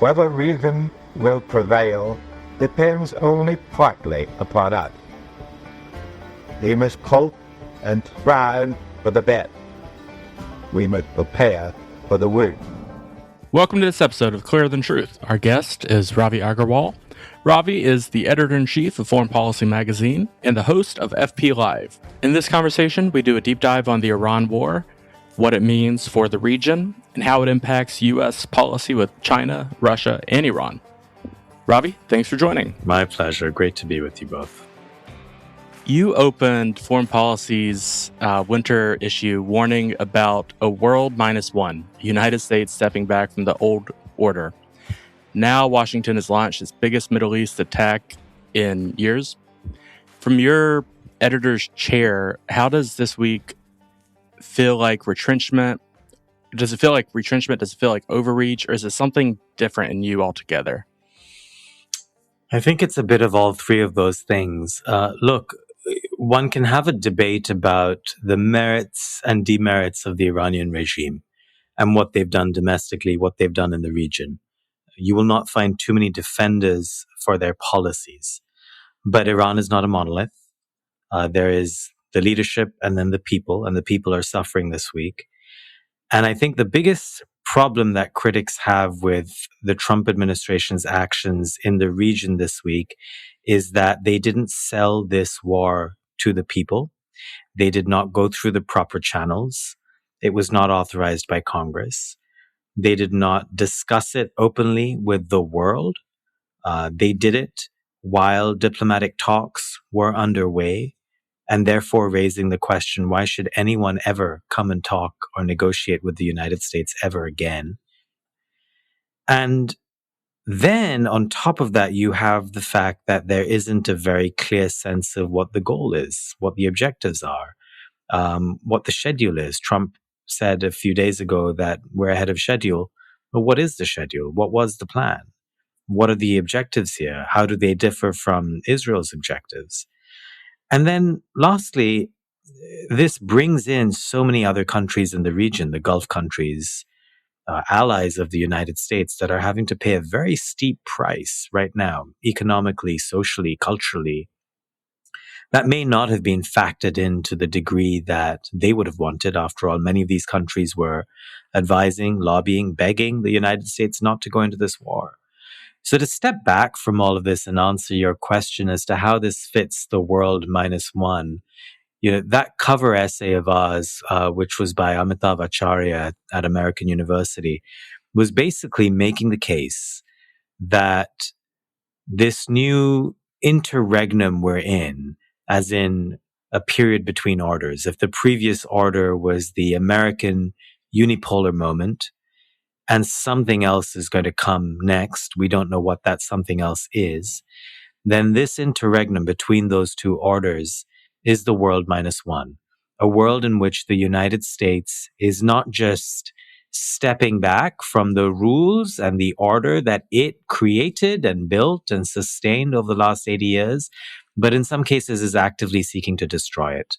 Whether reason will prevail depends only partly upon us. We must hope and strive for the best. We must prepare for the worst. Welcome to this episode of Clearer Than Truth. Our guest is Ravi Agrawal. Ravi is the editor-in-chief of Foreign Policy magazine and the host of FP Live. In this conversation, we do a deep dive on the Iran war, what it means for the region, and how it impacts U.S. policy with China, Russia, and Iran. Ravi, thanks for joining. My pleasure. Great to be with you both. You opened Foreign Policy's winter issue warning about a world minus one, the United States stepping back from the old order. Now Washington has launched its biggest Middle East attack in years. From your editor's chair, how does this week feel like retrenchment? Does it feel like retrenchment? Does it feel like overreach? Or is it something different in you altogether? I think it's a bit of all three of those things. Look, one can have a debate about the merits and demerits of the Iranian regime and what they've done domestically, what they've done in the region. You will not find too many defenders for their policies. But Iran is not a monolith. There is the leadership and then the people are suffering this week. And I think the biggest problem that critics have with the Trump administration's actions in the region this week is that they didn't sell this war to the people. They did not go through the proper channels. It was not authorized by Congress. They did not discuss it openly with the world. They did it while diplomatic talks were underway, and therefore raising the question, why should anyone ever come and talk or negotiate with the United States ever again? And then on top of that, you have the fact that there isn't a very clear sense of what the goal is, what the objectives are, what the schedule is. Trump said a few days ago that we're ahead of schedule. But what is the schedule? What was the plan? What are the objectives here? How do they differ from Israel's objectives? And then lastly, this brings in so many other countries in the region, the Gulf countries, allies of the United States that are having to pay a very steep price right now, economically, socially, culturally, that may not have been factored into the degree that they would have wanted. After all, many of these countries were advising, lobbying, begging the United States not to go into this war. So to step back from all of this and answer your question as to how this fits the world minus one, that cover essay of ours, which was by Amitav Acharya at American University, was basically making the case that this new interregnum we're in, as in a period between orders, if the previous order was the American unipolar moment, and something else is going to come next, we don't know what that something else is, then this interregnum between those two orders is the world minus one, a world in which the United States is not just stepping back from the rules and the order that it created and built and sustained over the last 80 years, but in some cases is actively seeking to destroy it.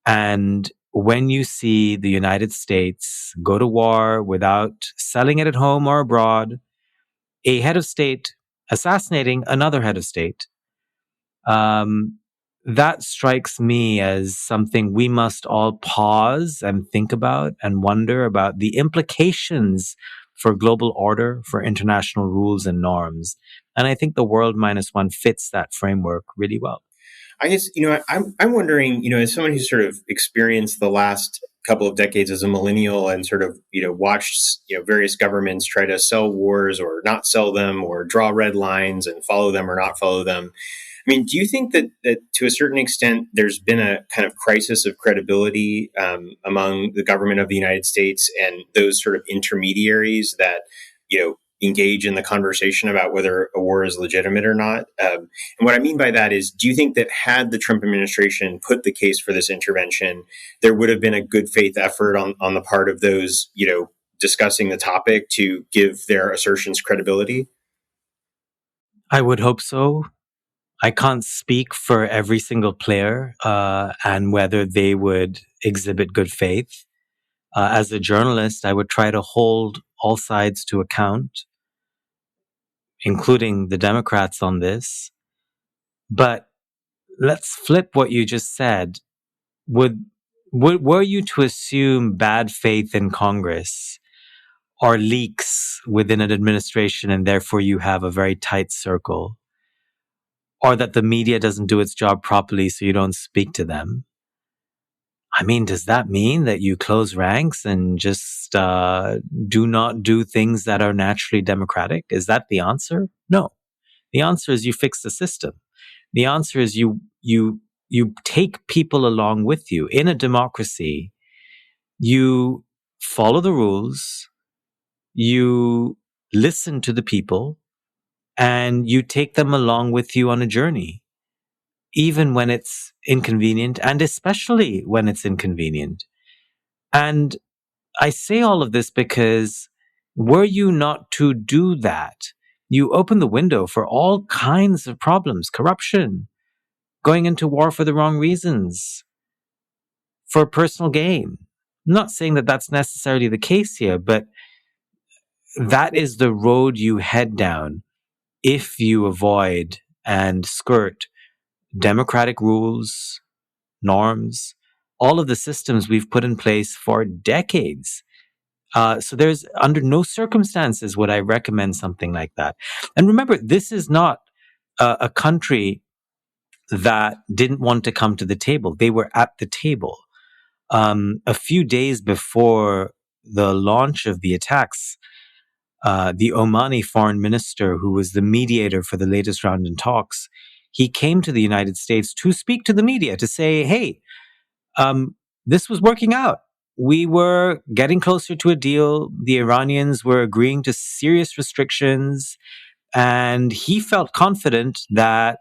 And when you see the United States go to war without selling it at home or abroad, a head of state assassinating another head of state, that strikes me as something we must all pause and think about and wonder about the implications for global order, for international rules and norms. And I think the world minus one fits that framework really well. I guess, I'm wondering, as someone who's sort of experienced the last couple of decades as a millennial and sort of, watched, various governments try to sell wars or not sell them or draw red lines and follow them or not follow them. I mean, do you think that to a certain extent, there's been a kind of crisis of credibility among the government of the United States and those sort of intermediaries that, engage in the conversation about whether a war is legitimate or not? And what I mean by that is, do you think that had the Trump administration put the case for this intervention, there would have been a good faith effort on the part of those, discussing the topic to give their assertions credibility? I would hope so. I can't speak for every single player and whether they would exhibit good faith. As a journalist, I would try to hold all sides to account. including the Democrats on this. But let's flip what you just said. Were you to assume bad faith in Congress or leaks within an administration, and therefore you have a very tight circle, or that the media doesn't do its job properly so you don't speak to them? I mean, does that mean that you close ranks and just do not do things that are naturally democratic? Is that the answer? No. The answer is you fix the system. The answer is you take people along with you. In a democracy, you follow the rules, you listen to the people, and you take them along with you on a journey, even when it's inconvenient, and especially when it's inconvenient. And I say all of this because were you not to do that, you open the window for all kinds of problems: corruption, going into war for the wrong reasons, for personal gain. I'm not saying that that's necessarily the case here, but that is the road you head down if you avoid and skirt democratic rules, norms, all of the systems we've put in place for decades. So there's under no circumstances would I recommend something like that. And remember, this is not a country that didn't want to come to the table. They were at the table. A few days before the launch of the attacks, the Omani foreign minister, who was the mediator for the latest round in talks, he came to the United States to speak to the media to say, hey, this was working out. We were getting closer to a deal. The Iranians were agreeing to serious restrictions. And he felt confident that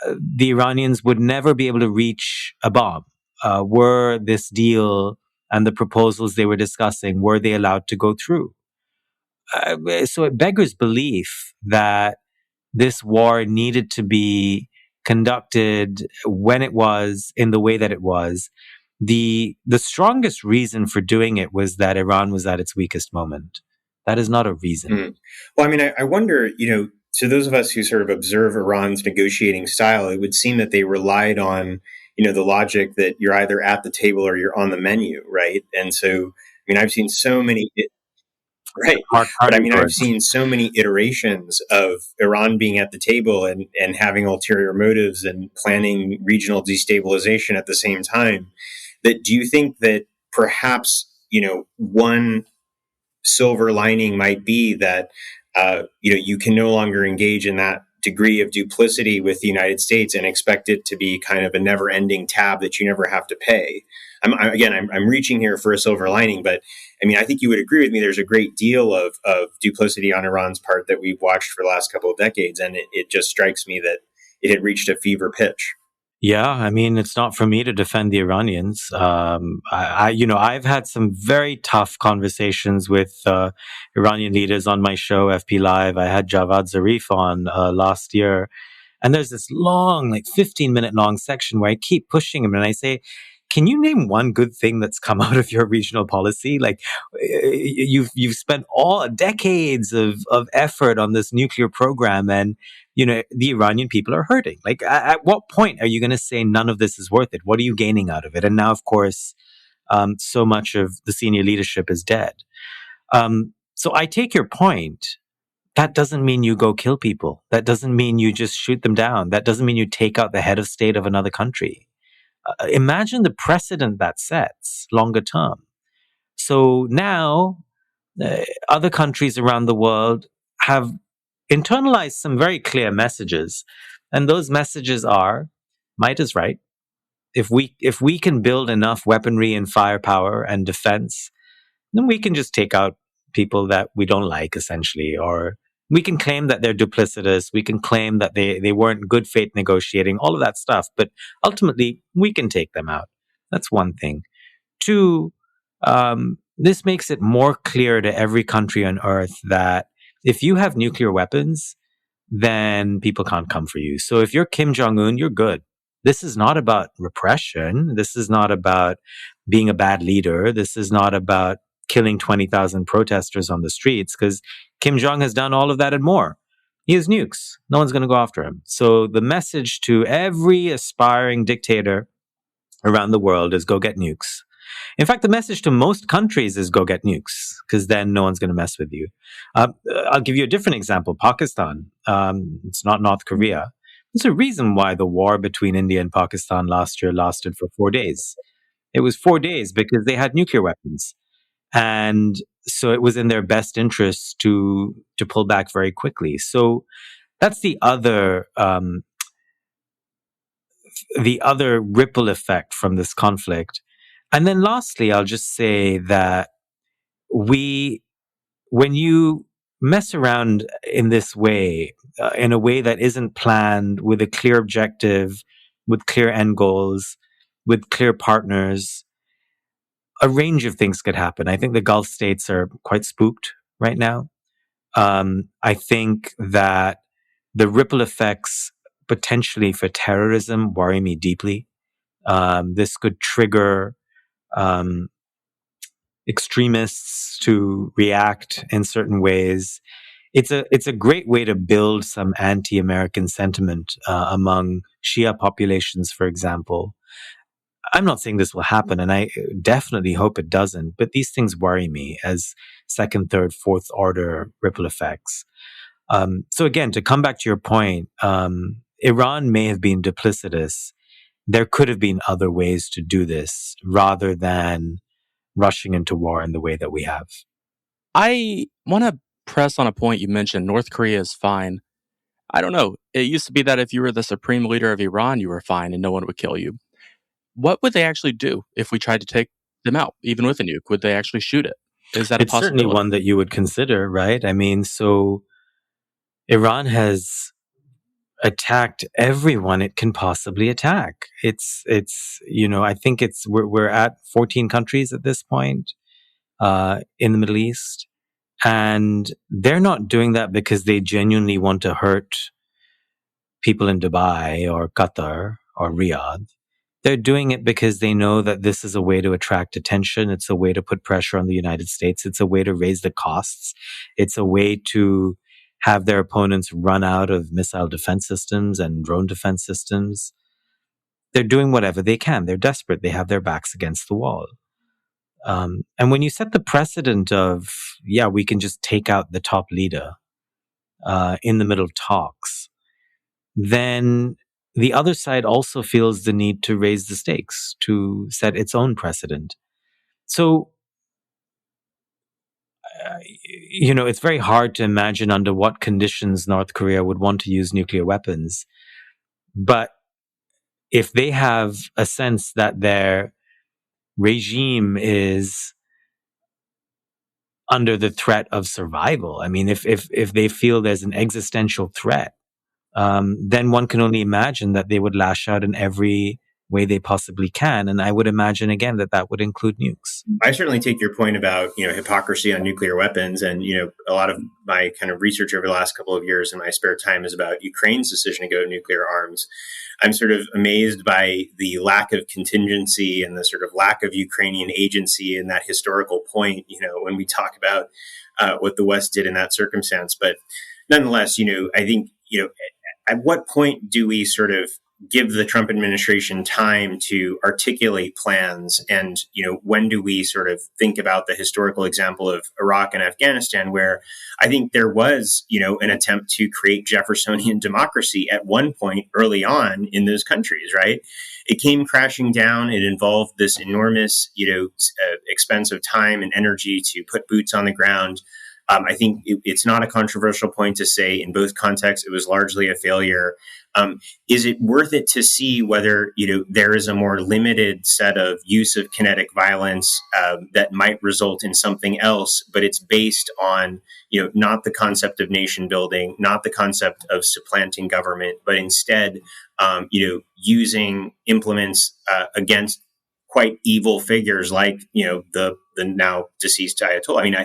the Iranians would never be able to reach a bomb. Were this deal and the proposals they were discussing, were they allowed to go through? So it beggars belief that this war needed to be conducted when it was, in the way that it was. The strongest reason for doing it was that Iran was at its weakest moment. That is not a reason. Mm. Well, I mean, I wonder, to those of us who sort of observe Iran's negotiating style, it would seem that they relied on, the logic that you're either at the table or you're on the menu, right? And so, I mean, I've seen so many, right? But I mean, I've seen so many iterations of Iran being at the table and having ulterior motives and planning regional destabilization at the same time. That do you think that perhaps, one silver lining might be that, you can no longer engage in that degree of duplicity with the United States and expect it to be kind of a never-ending tab that you never have to pay. I'm reaching here for a silver lining, but I mean, I think you would agree with me. There's a great deal of duplicity on Iran's part that we've watched for the last couple of decades, and it just strikes me that it had reached a fever pitch. Yeah, I mean, it's not for me to defend the Iranians. I've had some very tough conversations with Iranian leaders on my show, FP Live. I had Javad Zarif on last year. And there's this long, like 15-minute long section where I keep pushing him and I say, can you name one good thing that's come out of your regional policy? Like you've spent all decades of effort on this nuclear program, and the Iranian people are hurting. Like, at what point are you going to say none of this is worth it? What are you gaining out of it? And now, of course, so much of the senior leadership is dead. So I take your point. That doesn't mean you go kill people. That doesn't mean you just shoot them down. That doesn't mean you take out the head of state of another country. Imagine the precedent that sets longer term. So now other countries around the world have internalized some very clear messages. And those messages are, might is right. If we can build enough weaponry and firepower and defense, then we can just take out people that we don't like, essentially. Or we can claim that they're duplicitous. We can claim that they weren't good faith negotiating, all of that stuff. But ultimately, we can take them out. That's one thing. Two, this makes it more clear to every country on earth that if you have nuclear weapons, then people can't come for you. So if you're Kim Jong-un, you're good. This is not about repression. This is not about being a bad leader. This is not about killing 20,000 protesters on the streets, because Kim Jong has done all of that and more. He has nukes. No one's going to go after him. So the message to every aspiring dictator around the world is go get nukes. In fact, the message to most countries is go get nukes, because then no one's going to mess with you. I'll give you a different example. Pakistan. It's not North Korea. There's a reason why the war between India and Pakistan last year lasted for 4 days. It was 4 days because they had nuclear weapons. And so it was in their best interest to pull back very quickly. So that's the other ripple effect from this conflict. And then lastly, I'll just say that when you mess around in this way, in a way that isn't planned, with a clear objective, with clear end goals, with clear partners, a range of things could happen. I think the Gulf states are quite spooked right now. I think that the ripple effects potentially for terrorism worry me deeply. This could trigger extremists to react in certain ways. It's a great way to build some anti-American sentiment among Shia populations, for example. I'm not saying this will happen, and I definitely hope it doesn't, but these things worry me as second, third, fourth order ripple effects. So again, to come back to your point, Iran may have been duplicitous. There could have been other ways to do this rather than rushing into war in the way that we have. I want to press on a point you mentioned. North Korea is fine. I don't know. It used to be that if you were the supreme leader of Iran, you were fine and no one would kill you. What would they actually do if we tried to take them out, even with a nuke? Would they actually shoot it? Is that a It's certainly possibility? one that you would consider, right? I mean, so Iran has attacked everyone it can possibly attack. It's I think we're at 14 countries at this point in the Middle East, and they're not doing that because they genuinely want to hurt people in Dubai or Qatar or Riyadh. They're doing it because they know that this is a way to attract attention. It's a way to put pressure on the United States. It's a way to raise the costs. It's a way to have their opponents run out of missile defense systems and drone defense systems. They're doing whatever they can. They're desperate. They have their backs against the wall. And when you set the precedent of, we can just take out the top leader in the middle of talks, then the other side also feels the need to raise the stakes, to set its own precedent. So, it's very hard to imagine under what conditions North Korea would want to use nuclear weapons. But if they have a sense that their regime is under the threat of survival, I mean, if they feel there's an existential threat, then one can only imagine that they would lash out in every way they possibly can. And I would imagine, again, that would include nukes. I certainly take your point about, hypocrisy on nuclear weapons. And, a lot of my kind of research over the last couple of years in my spare time is about Ukraine's decision to go nuclear arms. I'm sort of amazed by the lack of contingency and the sort of lack of Ukrainian agency in that historical point, when we talk about what the West did in that circumstance. But nonetheless, I think, at what point do we sort of give the Trump administration time to articulate plans? And, when do we sort of think about the historical example of Iraq and Afghanistan, where I think there was, an attempt to create Jeffersonian democracy at one point early on in those countries, right? It came crashing down. It involved this enormous, expense of time and energy to put boots on the ground. I think it's not a controversial point to say in both contexts it was largely a failure. Is it worth it to see whether there is a more limited set of use of kinetic violence that might result in something else, but it's based on not the concept of nation building, not the concept of supplanting government, but instead using implements against quite evil figures like the now deceased Ayatollah. I mean,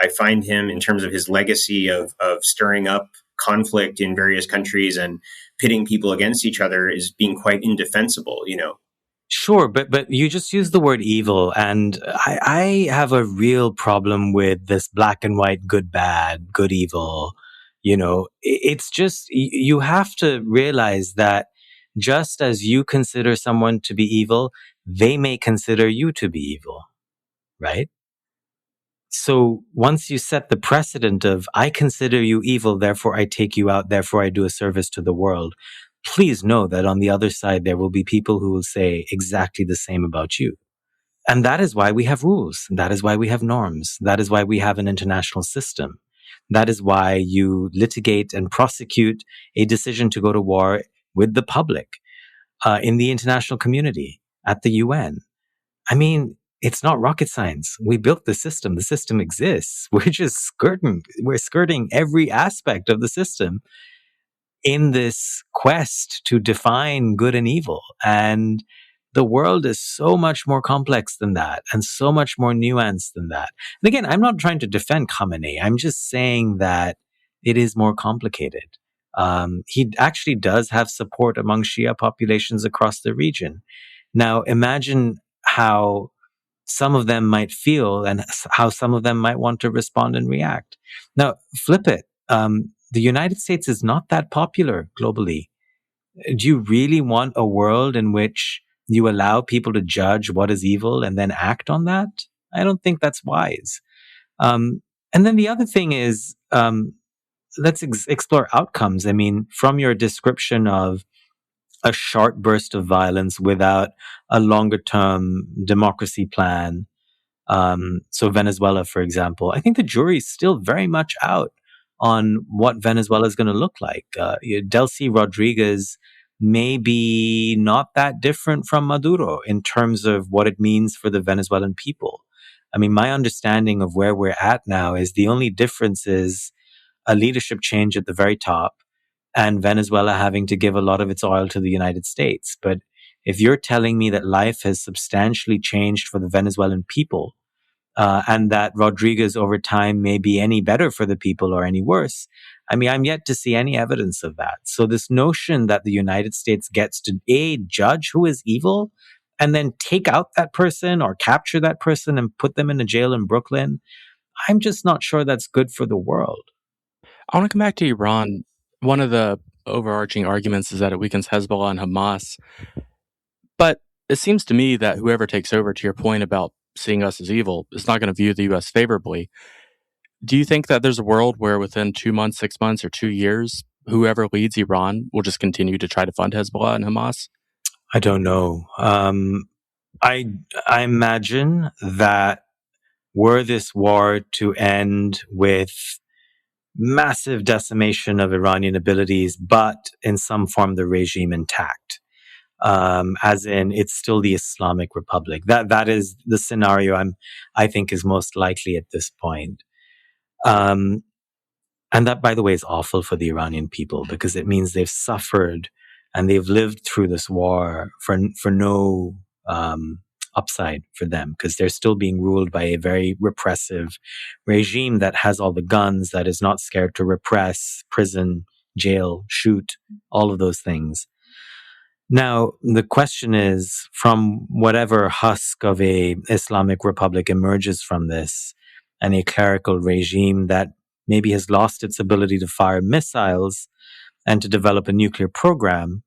I find him, in terms of his legacy of stirring up conflict in various countries and pitting people against each other, is being quite indefensible. Sure, but you just use the word evil, and I have a real problem with this black and white, good, bad, good, evil. It's just, you have to realize that just as you consider someone to be evil, they may consider you to be evil, right? So once you set the precedent of, I consider you evil, therefore I take you out, therefore I do a service to the world, please know that on the other side, there will be people who will say exactly the same about you. And that is why we have rules. That is why we have norms. That is why we have an international system. That is why you litigate and prosecute a decision to go to war with the public, in the international community, at the UN. I mean, it's not rocket science. We built the system. The system exists. We're skirting every aspect of the system in this quest to define good and evil. And the world is so much more complex than that and so much more nuanced than that. And again, I'm not trying to defend Khamenei. I'm just saying that it is more complicated. He actually does have support among Shia populations across the region. Now, imagine how some of them might feel and how some of them might want to respond and react. Now, flip it. The United States is not that popular globally. Do you really want a world in which you allow people to judge what is evil and then act on that? I don't think that's wise. And then the other thing is, let's explore outcomes. I mean, from your description of a short burst of violence without a longer term democracy plan. So Venezuela, for example, I think the jury's still very much out on what Venezuela is going to look like. Delcy Rodriguez may be not that different from Maduro in terms of what it means for the Venezuelan people. I mean, my understanding of where we're at now is the only difference is a leadership change at the very top and Venezuela having to give a lot of its oil to the United States. But if you're telling me that life has substantially changed for the Venezuelan people, and that Rodriguez over time may be any better for the people or any worse, I mean, I'm yet to see any evidence of that. So this notion that the United States gets to judge who is evil and then take out that person or capture that person and put them in a jail in Brooklyn, I'm just not sure that's good for the world. I want to come back to Iran. One of the overarching arguments is that it weakens Hezbollah and Hamas. But it seems to me that whoever takes over, to your point about seeing us as evil, is not going to view the U.S. favorably. Do you think that there's a world where within 2 months, 6 months, or 2 years, whoever leads Iran will just continue to try to fund Hezbollah and Hamas? I don't know. I imagine that were this war to end with massive decimation of Iranian abilities, but in some form the regime intact, as in it's still the Islamic Republic. That is the scenario I think is most likely at this point. And that, by the way, is awful for the Iranian people because it means they've suffered and they've lived through this war for no upside for them because they're still being ruled by a very repressive regime that has all the guns, that is not scared to repress, prison, jail, shoot, all of those things. Now, the question is, from whatever husk of a Islamic Republic emerges from this and a clerical regime that maybe has lost its ability to fire missiles and to develop a nuclear program,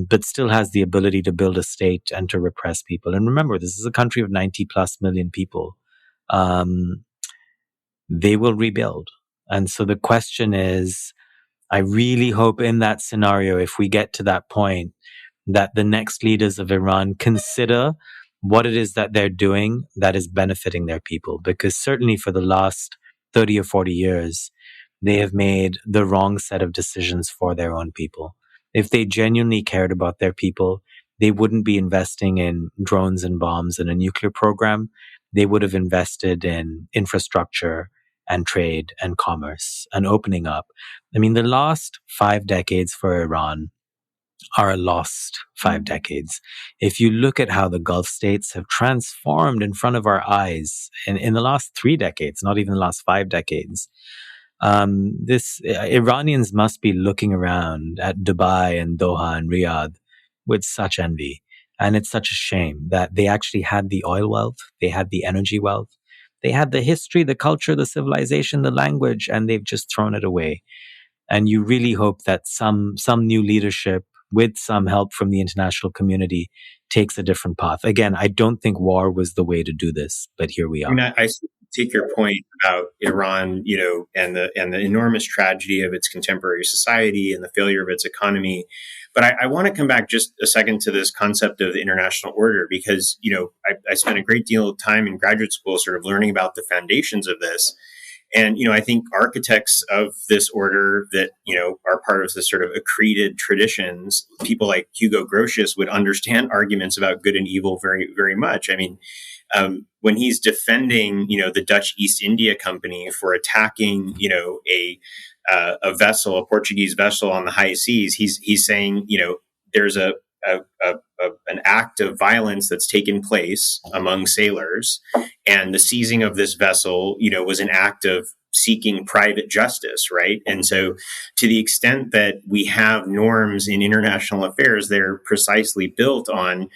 but still has the ability to build a state and to repress people. And remember, this is a country of 90 plus million people. They will rebuild. And so the question is, I really hope in that scenario, if we get to that point, that the next leaders of Iran consider what it is that they're doing that is benefiting their people. Because certainly for the last 30 or 40 years, they have made the wrong set of decisions for their own people. If they genuinely cared about their people, they wouldn't be investing in drones and bombs and a nuclear program. They would have invested in infrastructure and trade and commerce and opening up. I mean, the last 5 decades for Iran are a lost 5 decades. If you look at how the Gulf states have transformed in front of our eyes in the last 3 decades, not even the last 5 decades, Iranians must be looking around at Dubai and Doha and Riyadh with such envy. And it's such a shame that they actually had the oil wealth, they had the energy wealth, they had the history, the culture, the civilization, the language, and they've just thrown it away. And you really hope that some new leadership with some help from the international community takes a different path. Again, I don't think war was the way to do this, but here we I are. mean, I take your point about Iran, and the enormous tragedy of its contemporary society and the failure of its economy. But I want to come back just a second to this concept of the international order, because, I spent a great deal of time in graduate school sort of learning about the foundations of this. And, I think architects of this order that, are part of this sort of accreted traditions, people like Hugo Grotius would understand arguments about good and evil very, very much. I mean, when he's defending, the Dutch East India Company for attacking, a vessel, a Portuguese vessel on the high seas, he's saying, there's an act of violence that's taken place among sailors, and the seizing of this vessel, was an act of seeking private justice, right? And so, to the extent that we have norms in international affairs, they're precisely built on,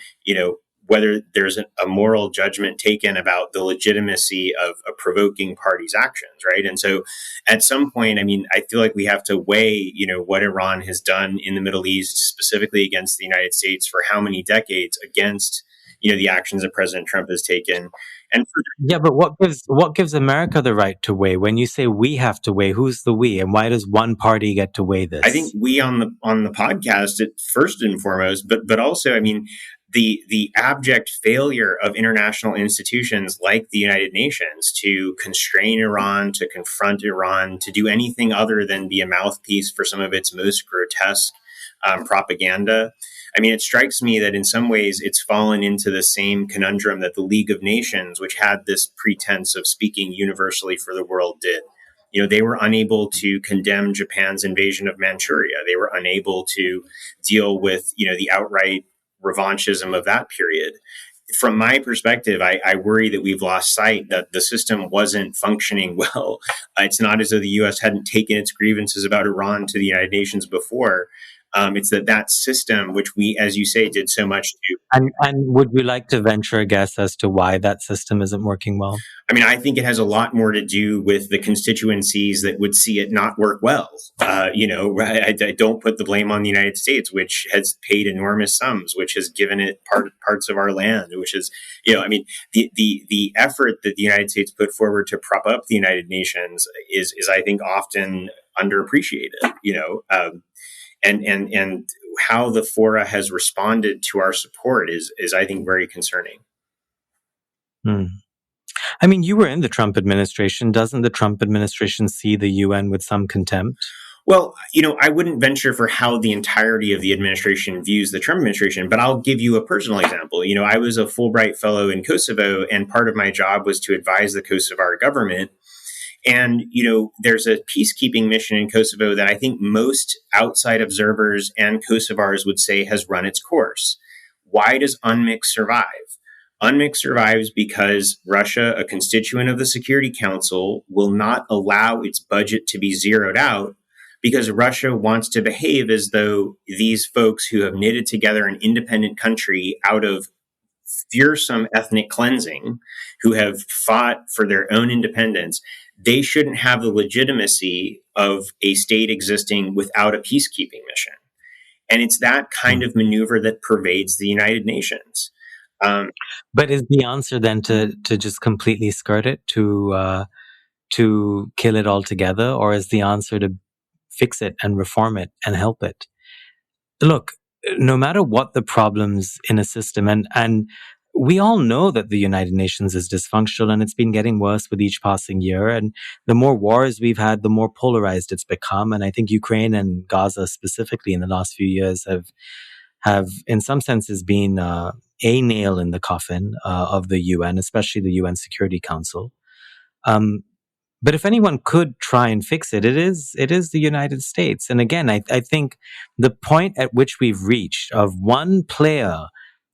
whether there's a moral judgment taken about the legitimacy of a provoking party's actions, right? And so at some point, I mean, I feel like we have to weigh, what Iran has done in the Middle East, specifically against the United States for how many decades, against, the actions that President Trump has taken. And yeah, but what gives America the right to weigh? When you say we have to weigh, who's the we, and why does one party get to weigh this? I think we on the podcast, first and foremost, but also, I mean, the abject failure of international institutions like the United Nations to constrain Iran, to confront Iran, to do anything other than be a mouthpiece for some of its most grotesque propaganda. I mean, it strikes me that in some ways it's fallen into the same conundrum that the League of Nations, which had this pretense of speaking universally for the world, did. They were unable to condemn Japan's invasion of Manchuria. They were unable to deal with, the outright revanchism of that period. From my perspective, I worry that we've lost sight that the system wasn't functioning well. It's not as though the U.S. hadn't taken its grievances about Iran to the United Nations before. It's that system, which we, as you say, did so much to. And would you like to venture a guess as to why that system isn't working well? I mean, I think it has a lot more to do with the constituencies that would see it not work well. I don't put the blame on the United States, which has paid enormous sums, which has given it parts of our land, which is, I mean, the effort that the United States put forward to prop up the United Nations is I think often underappreciated. And how the fora has responded to our support is I think very concerning. I mean, you were in the Trump administration. Doesn't the Trump administration see the UN with some contempt? Well, I wouldn't venture for how the entirety of the administration views the Trump administration, but I'll give you a personal example. I was a Fulbright fellow in Kosovo, and part of my job was to advise the Kosovar government. And, there's a peacekeeping mission in Kosovo that I think most outside observers and Kosovars would say has run its course. Why does UNMIK survive? UNMIK survives because Russia, a constituent of the Security Council, will not allow its budget to be zeroed out because Russia wants to behave as though these folks who have knitted together an independent country out of fearsome ethnic cleansing, who have fought for their own independence, they shouldn't have the legitimacy of a state existing without a peacekeeping mission. And it's that kind of maneuver that pervades the United Nations. But is the answer then to just completely skirt it, to kill it altogether, or is the answer to fix it and reform it and help it? Look, no matter what the problems in a system, and we all know that the United Nations is dysfunctional, and it's been getting worse with each passing year. And the more wars we've had, the more polarized it's become. And I think Ukraine and Gaza specifically in the last few years have in some senses been a nail in the coffin of the UN, especially the UN Security Council. But if anyone could try and fix it, it is the United States. And again, I think the point at which we've reached of one player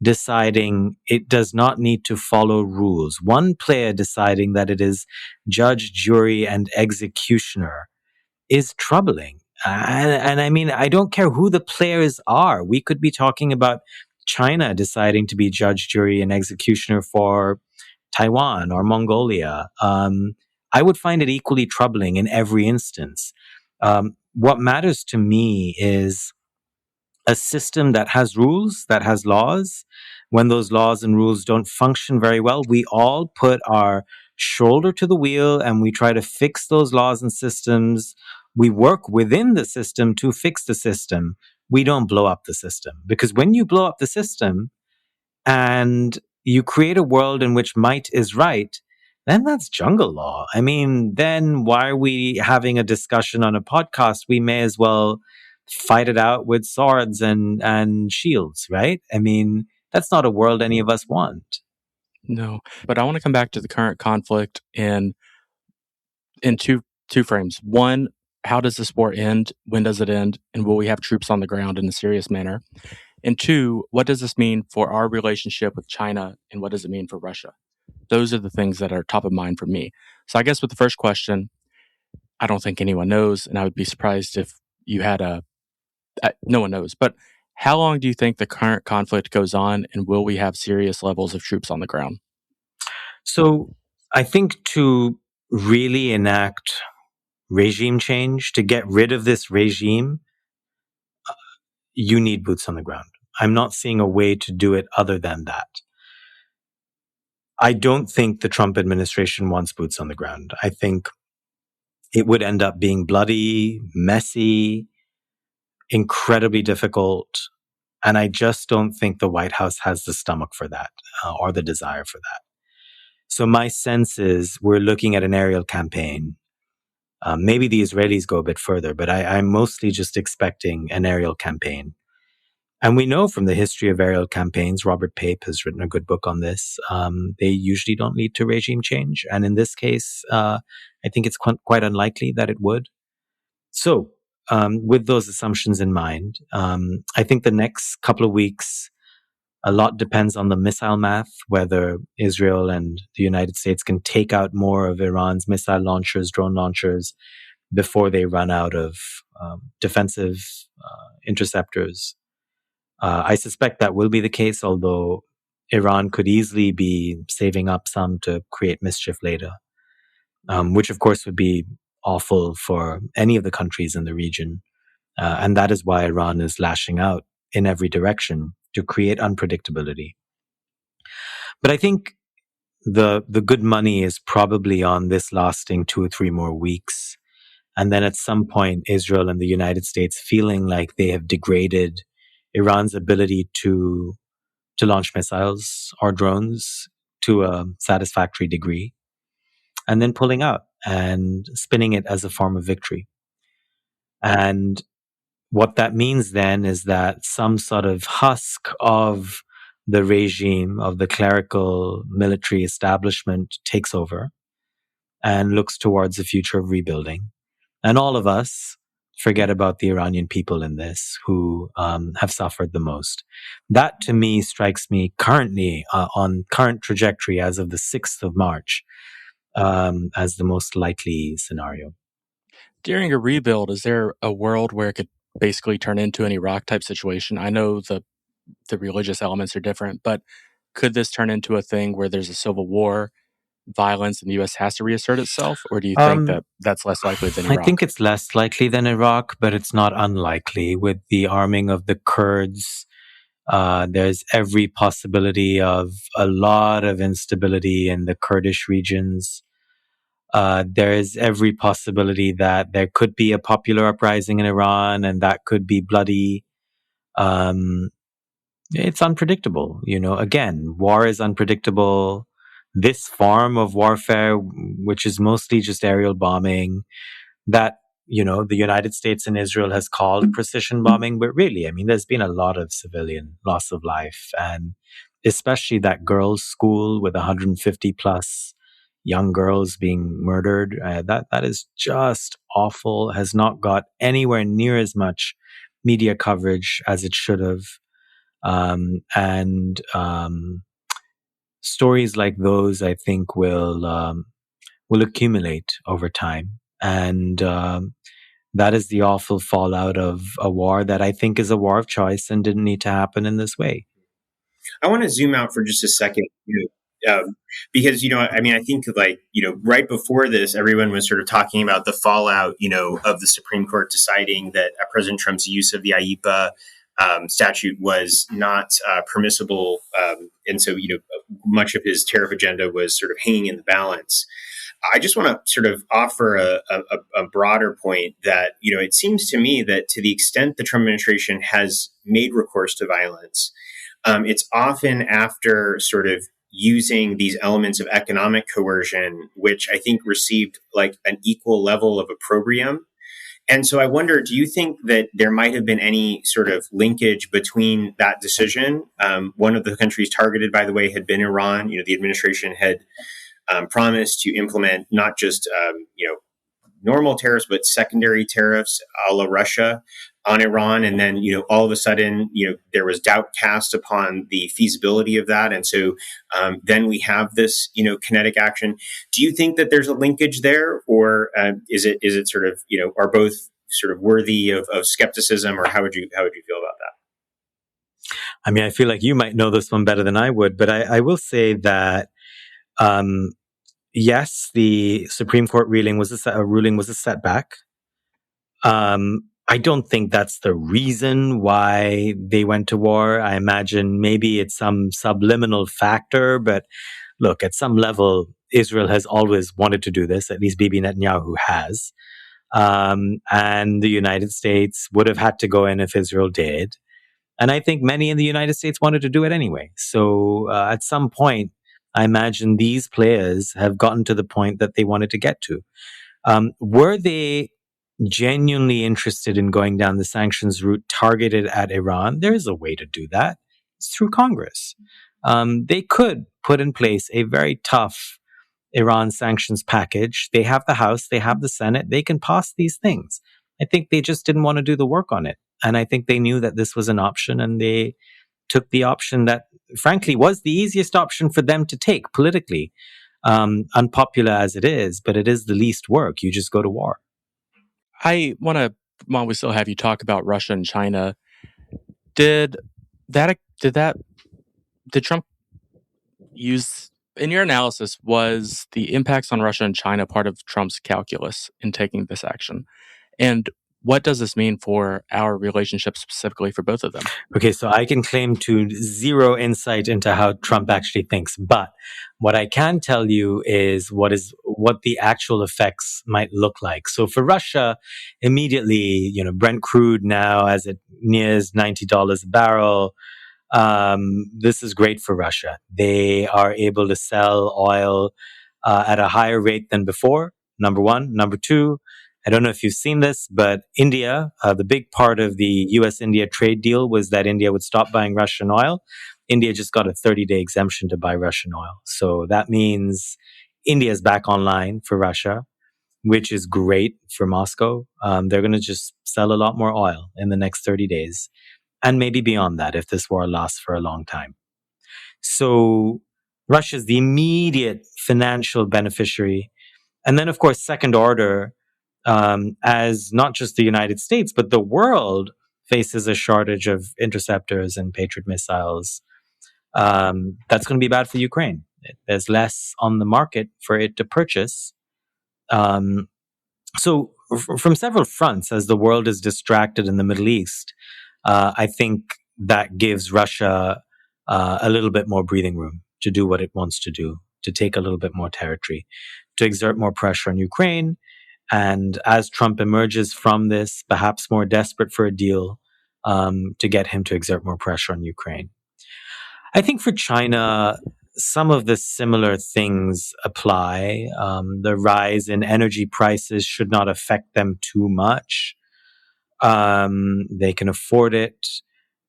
deciding it does not need to follow rules, one player deciding that it is judge, jury, and executioner is troubling. And I mean, I don't care who the players are. We could be talking about China deciding to be judge, jury, and executioner for Taiwan or Mongolia. I would find it equally troubling in every instance. what matters to me is a system that has rules, that has laws. When those laws and rules don't function very well, we all put our shoulder to the wheel and we try to fix those laws and systems. We work within the system to fix the system. We don't blow up the system, because when you blow up the system and you create a world in which might is right, then that's jungle law. I mean, then why are we having a discussion on a podcast? We may as well fight it out with swords and shields, right? I mean, that's not a world any of us want. No, but I want to come back to the current conflict in two frames. One, how does this war end? When does it end? And will we have troops on the ground in a serious manner? And two, what does this mean for our relationship with China, and what does it mean for Russia? Those are the things that are top of mind for me. So I guess with the first question, I don't think anyone knows, and I would be surprised if you had no one knows. But how long do you think the current conflict goes on, and will we have serious levels of troops on the ground? So I think to really enact regime change, to get rid of this regime, you need boots on the ground. I'm not seeing a way to do it other than that. I don't think the Trump administration wants boots on the ground. I think it would end up being bloody, messy, incredibly difficult. And I just don't think the White House has the stomach for that, or the desire for that. So my sense is we're looking at an aerial campaign. Maybe the Israelis go a bit further, but I'm mostly just expecting an aerial campaign. And we know from the history of aerial campaigns, Robert Pape has written a good book on this, they usually don't lead to regime change. And in this case, I think it's quite unlikely that it would. So with those assumptions in mind, I think the next couple of weeks, a lot depends on the missile math, whether Israel and the United States can take out more of Iran's missile launchers, drone launchers, before they run out of defensive interceptors. I suspect that will be the case, although Iran could easily be saving up some to create mischief later, which of course would be awful for any of the countries in the region. And that is why Iran is lashing out in every direction to create unpredictability. But I think the good money is probably on this lasting 2 or 3 more weeks. And then at some point, Israel and the United States feeling like they have degraded Iran's ability to launch missiles or drones to a satisfactory degree, and then pulling out and spinning it as a form of victory. And what that means then is that some sort of husk of the regime, of the clerical military establishment, takes over and looks towards the future of rebuilding. And all of us forget about the Iranian people in this, who have suffered the most. That, to me, strikes me currently on current trajectory as of the 6th of March as the most likely scenario. During a rebuild, is there a world where it could basically turn into an Iraq type situation? I know the religious elements are different, but could this turn into a thing where there's a civil war, violence, and the U.S. has to reassert itself? Or do you think that that's less likely than Iraq? I think it's less likely than Iraq, but it's not unlikely. With the arming of the Kurds, there's every possibility of a lot of instability in the Kurdish regions. There is every possibility that there could be a popular uprising in Iran, and that could be bloody. It's unpredictable. Again, war is unpredictable. This form of warfare, which is mostly just aerial bombing, that, the United States and Israel has called precision bombing, but really, I mean, there's been a lot of civilian loss of life, and especially that girls' school with 150 plus young girls being murdered. That is just awful, has not got anywhere near as much media coverage as it should have. And stories like those, I think, will accumulate over time. And that is the awful fallout of a war that I think is a war of choice and didn't need to happen in this way. I want to zoom out for just a second. Because, I mean, I think like, right before this, everyone was sort of talking about the fallout, of the Supreme Court deciding that President Trump's use of the IEPA statute was not permissible. And so, much of his tariff agenda was sort of hanging in the balance. I just want to sort of offer a broader point that, it seems to me that to the extent the Trump administration has made recourse to violence, it's often after sort of using these elements of economic coercion, which I think received like an equal level of opprobrium. And so I wonder, do you think that there might have been any sort of linkage between that decision? One of the countries targeted, by the way, had been Iran. The administration had promised to implement not just normal tariffs, but secondary tariffs a la Russia on Iran. And then, all of a sudden, there was doubt cast upon the feasibility of that. And so then we have this, kinetic action. Do you think that there's a linkage there, or is it sort of, are both sort of worthy of skepticism, or how would you feel about that? I mean, I feel like you might know this one better than I would, but I will say that yes, the Supreme Court ruling was a setback. I don't think that's the reason why they went to war. I imagine maybe it's some subliminal factor, but look, at some level, Israel has always wanted to do this. At least Bibi Netanyahu has. And the United States would have had to go in if Israel did. And I think many in the United States wanted to do it anyway. So at some point, I imagine these players have gotten to the point that they wanted to get to. Were they genuinely interested in going down the sanctions route targeted at Iran? There is a way to do that. It's through Congress. They could put in place a very tough Iran sanctions package. They have the House, they have the Senate, they can pass these things. I think they just didn't want to do the work on it. And I think they knew that this was an option, and they took the option that, frankly, was the easiest option for them to take politically. Unpopular as it is, but it is the least work. You just go to war. I want to, while we still have you, talk about Russia and China. Did Trump use, in your analysis, was the impacts on Russia and China part of Trump's calculus in taking this action? And what does this mean for our relationship specifically for both of them? Okay, so I can claim to zero insight into how Trump actually thinks, but what I can tell you is what the actual effects might look like. So for Russia, immediately, Brent crude now as it nears $90 a barrel, this is great for Russia. They are able to sell oil at a higher rate than before, number one. Number two, I don't know if you've seen this, but India, the big part of the US-India trade deal was that India would stop buying Russian oil. India just got a 30-day exemption to buy Russian oil. So that means India is back online for Russia, which is great for Moscow. They're going to just sell a lot more oil in the next 30 days, and maybe beyond that if this war lasts for a long time. So Russia's the immediate financial beneficiary. And then, of course, second order, as not just the United States, but the world faces a shortage of interceptors and Patriot missiles. That's going to be bad for Ukraine. There's less on the market for it to purchase. So from several fronts, as the world is distracted in the Middle East, I think that gives Russia a little bit more breathing room to do what it wants to do, to take a little bit more territory, to exert more pressure on Ukraine. And as Trump emerges from this, perhaps more desperate for a deal, to get him to exert more pressure on Ukraine. I think for China, some of the similar things apply. The rise in energy prices should not affect them too much. They can afford it.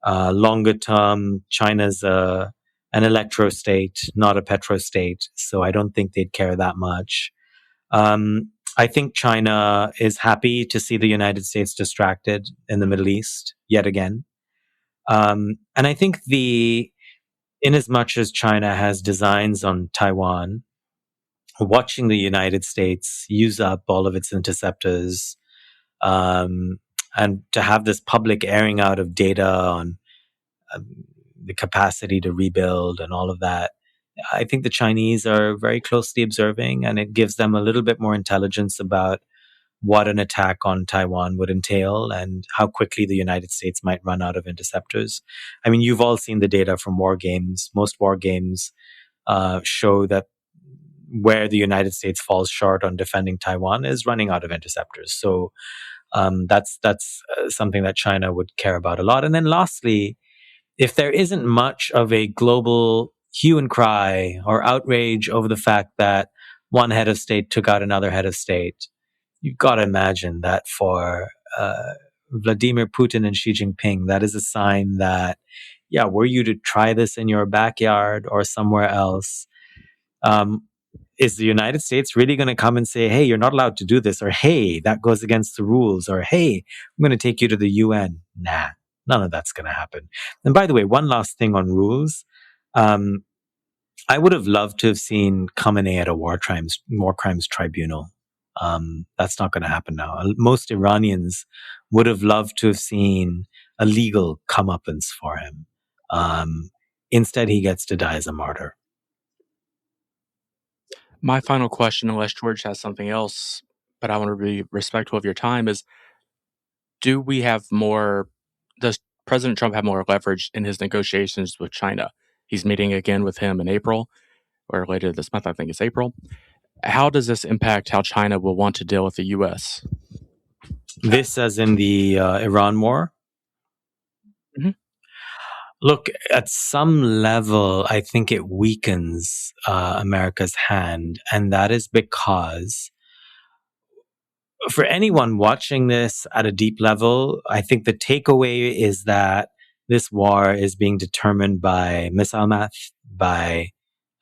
Longer term, China's an electro state, not a petro state, so I don't think they'd care that much. I think China is happy to see the United States distracted in the Middle East yet again. And I think in as much as China has designs on Taiwan, watching the United States use up all of its interceptors, and to have this public airing out of data on the capacity to rebuild and all of that, I think the Chinese are very closely observing, and it gives them a little bit more intelligence about what an attack on Taiwan would entail and how quickly the United States might run out of interceptors. I mean, you've all seen the data from war games. Most war games show that where the United States falls short on defending Taiwan is running out of interceptors. So that's something that China would care about a lot. And then lastly, if there isn't much of a global hue and cry or outrage over the fact that one head of state took out another head of state, you've got to imagine that for Vladimir Putin and Xi Jinping, that is a sign that, yeah, were you to try this in your backyard or somewhere else, is the United States really going to come and say, hey, you're not allowed to do this, or hey, that goes against the rules, or hey, I'm going to take you to the UN? Nah, none of that's going to happen. And by the way, one last thing on rules. I would have loved to have seen Khamenei at a war crimes tribunal. That's not going to happen now. Most Iranians would have loved to have seen a legal comeuppance for him. Instead, he gets to die as a martyr. My final question, unless George has something else, but I want to be respectful of your time, is does President Trump have more leverage in his negotiations with China? He's meeting again with him in April, or later this month, I think it's April. How does this impact how China will want to deal with the U.S.? This as in the Iran war? Mm-hmm. Look, at some level, I think it weakens America's hand. And that is because for anyone watching this at a deep level, I think the takeaway is that this war is being determined by missile math, by,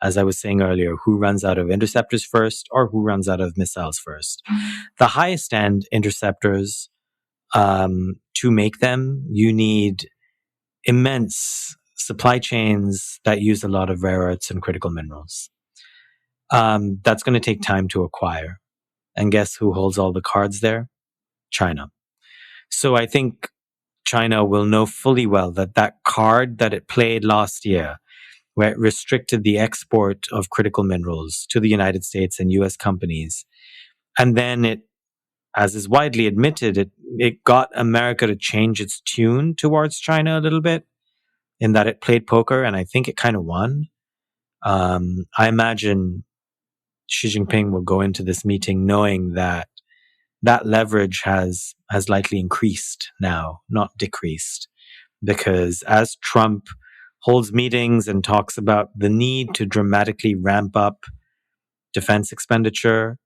as I was saying earlier, who runs out of interceptors first or who runs out of missiles first. The highest end interceptors, to make them, you need immense supply chains that use a lot of rare earths and critical minerals. That's going to take time to acquire. And guess who holds all the cards there? China. So I think China will know fully well that that card that it played last year, where it restricted the export of critical minerals to the United States and US companies, and then it, as is widely admitted, it got America to change its tune towards China a little bit, in that it played poker, and I think it kind of won. I imagine Xi Jinping will go into this meeting knowing that that leverage has likely increased now, not decreased. Because as Trump holds meetings and talks about the need to dramatically ramp up defense expenditure,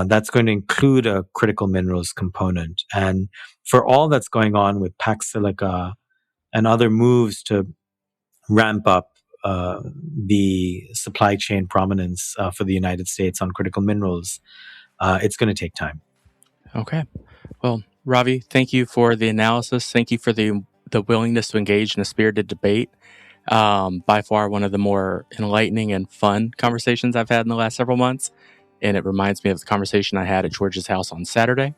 that's going to include a critical minerals component. And for all that's going on with Pax Silica and other moves to ramp up the supply chain prominence for the United States on critical minerals, it's going to take time. Okay. Well, Ravi, thank you for the analysis. Thank you for the willingness to engage in a spirited debate. By far one of the more enlightening and fun conversations I've had in the last several months. And it reminds me of the conversation I had at George's house on Saturday.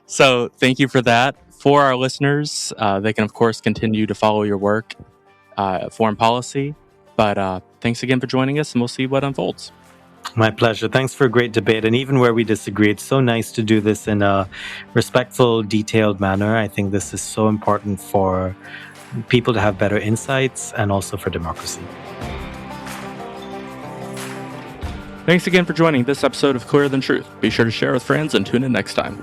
So thank you for that. For our listeners, they can, of course, continue to follow your work, Foreign Policy. But thanks again for joining us, and we'll see what unfolds. My pleasure. Thanks for a great debate. And even where we disagree, it's so nice to do this in a respectful, detailed manner. I think this is so important for people to have better insights and also for democracy. Thanks again for joining this episode of Clearer Than Truth. Be sure to share with friends and tune in next time.